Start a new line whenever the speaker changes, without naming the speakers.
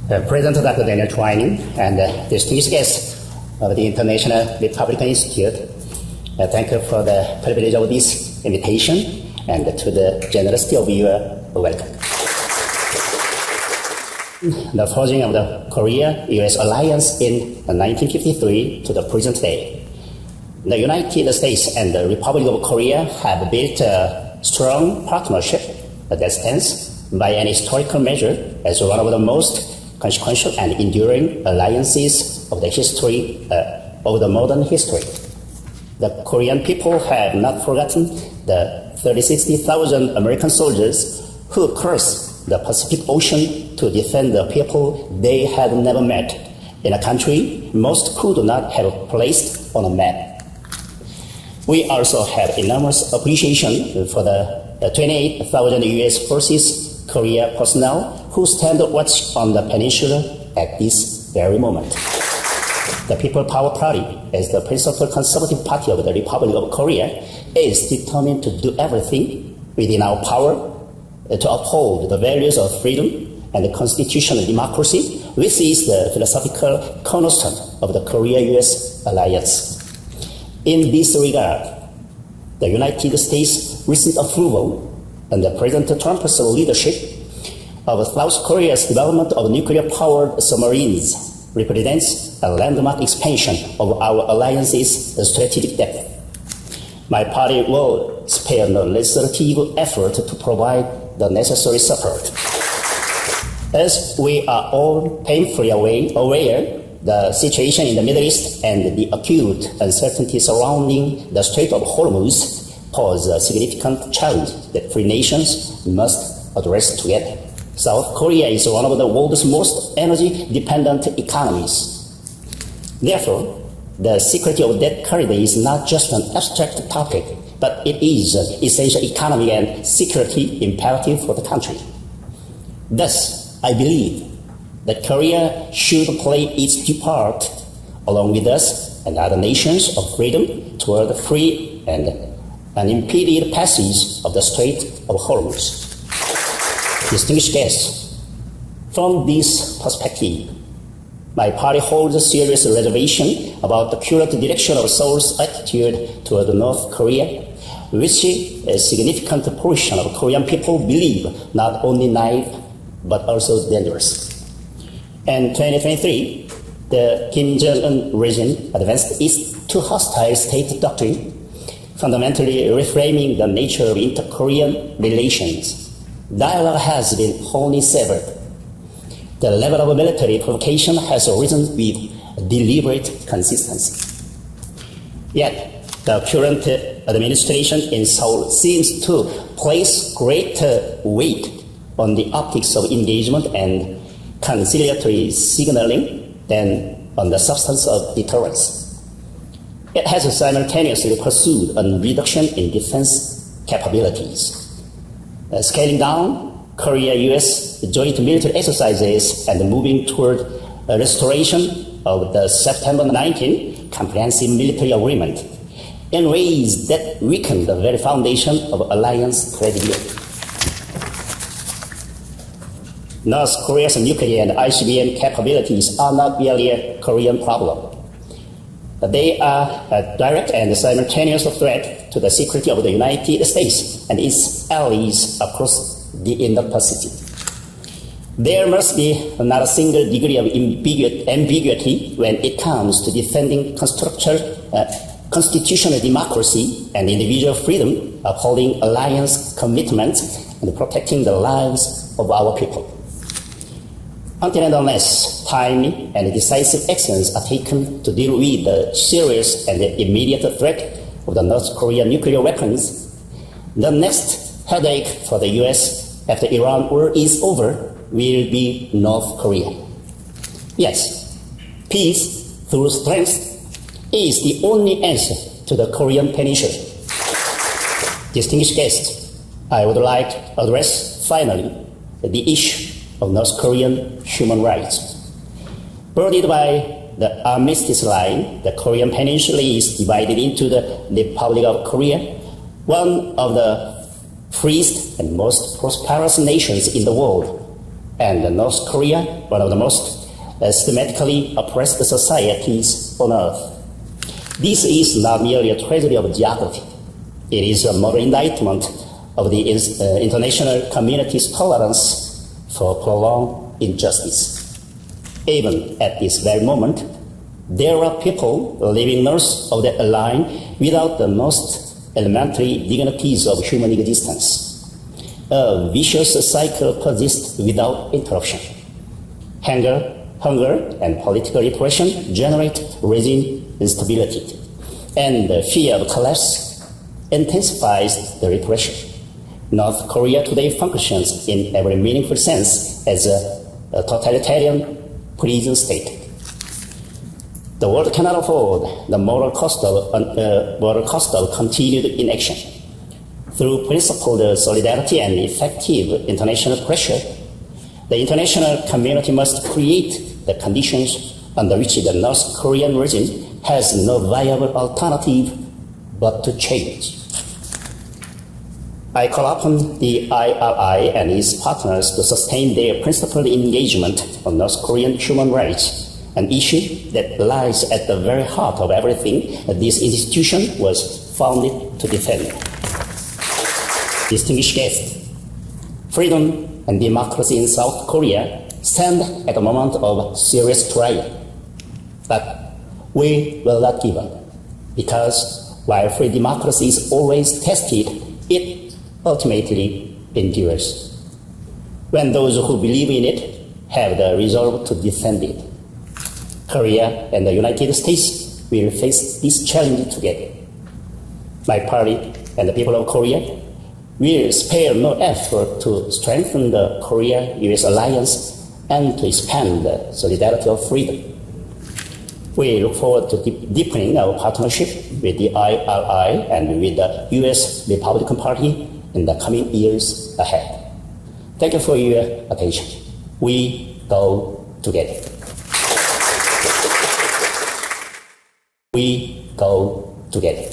President Dr. Daniel Twining and distinguished guests of the International Republican Institute, thank you for the privilege of this invitation and to the generosity of your welcome. The forging of the Korea-U.S. alliance in 1953 to the present day. The United States and the Republic of Korea have built a strong partnership that stands by an historical measure as one of the most consequential and enduring alliances of the history of the modern history. The Korean people have not forgotten the 60,000 American soldiers who crossed the Pacific Ocean to defend the people they had never met in a country most could not have placed on a map. We also have enormous appreciation for the 28,000 U.S. Forces Korea personnel who stand watch on the peninsula at this very moment. The People Power Party, as the principal conservative party of the Republic of Korea, is determined to do everything within our power to uphold the values of freedom and constitutional democracy, which is the philosophical cornerstone of the Korea-U.S. alliance. In this regard, the United States' recent approval and President Trump's leadership of South Korea's development of nuclear-powered submarines represents a landmark expansion of our alliance's strategic depth. My party will spare no legislative effort to provide the necessary support. As we are all painfully aware, the situation in the Middle East and the acute uncertainty surrounding the Strait of Hormuz pose a significant challenge that free nations must address together. South Korea is one of the world's most energy-dependent economies. Therefore, the security of that corridor is not just an abstract topic, but it is an essential economic and security imperative for the country. Thus, I believe that Korea should play its due part, along with us and other nations of freedom, toward the free and unimpeded passage of the Strait of Hormuz. Distinguished guests, from this perspective, my party holds a serious reservation about the current direction of Seoul's attitude toward North Korea, which a significant portion of Korean people believe not only naive but also dangerous. In 2023, the Kim Jong-un regime advanced its too hostile state doctrine, fundamentally reframing the nature of inter-Korean relations. Dialogue has been wholly severed. The level of military provocation has risen with deliberate consistency. Yet, the current administration in Seoul seems to place greater weight on the optics of engagement and conciliatory signaling than on the substance of deterrence. It has simultaneously pursued a reduction in defense capabilities, scaling down Korea-U.S. joint military exercises and moving toward a restoration of the September 19 Comprehensive Military Agreement in ways that weaken the very foundation of alliance credibility. North Korea's nuclear and ICBM capabilities are not merely a Korean problem. They are a direct and simultaneous threat to the security of the United States and its allies across the Indo-Pacific. There must be not a single degree of ambiguity when it comes to defending constitutional democracy and individual freedom, upholding alliance commitments, and protecting the lives of our people. Until and unless timely and decisive actions are taken to deal with the serious and immediate threat of the North Korean nuclear weapons, the next headache for the U.S. after Iran war is over will be North Korea. Yes, peace through strength is the only answer to the Korean Peninsula. Distinguished guests, I would like to address finally the issue of North Korean human rights. Bordered by the armistice line, the Korean Peninsula is divided into the Republic of Korea, one of the freest and most prosperous nations in the world, and North Korea, one of the most systematically oppressed societies on earth. This is not merely a tragedy of geography. It is a moral indictment of the international community's tolerance for prolonged injustice. Even at this very moment, there are people living north of that line without the most elementary dignities of human existence. A vicious cycle persists without interruption. Hunger and political repression generate regime instability, and the fear of collapse intensifies the repression. North Korea today functions in every meaningful sense as a totalitarian prison state. The world cannot afford the moral cost of continued inaction. Through principled solidarity and effective international pressure, the international community must create the conditions under which the North Korean regime has no viable alternative but to change. I call upon the IRI and its partners to sustain their principled engagement on North Korean human rights, an issue that lies at the very heart of everything that this institution was founded to defend. Distinguished guests, freedom and democracy in South Korea stand at a moment of serious trial. But we will not give up, because while free democracy is always tested, it ultimately endures. When those who believe in it have the resolve to defend it, Korea and the United States will face this challenge together. My party and the people of Korea will spare no effort to strengthen the Korea-US alliance and to expand the solidarity of freedom. We look forward to deepening our partnership with the IRI and with the US Republican Party in the coming years ahead. Thank you for your attention. We go together. We go together.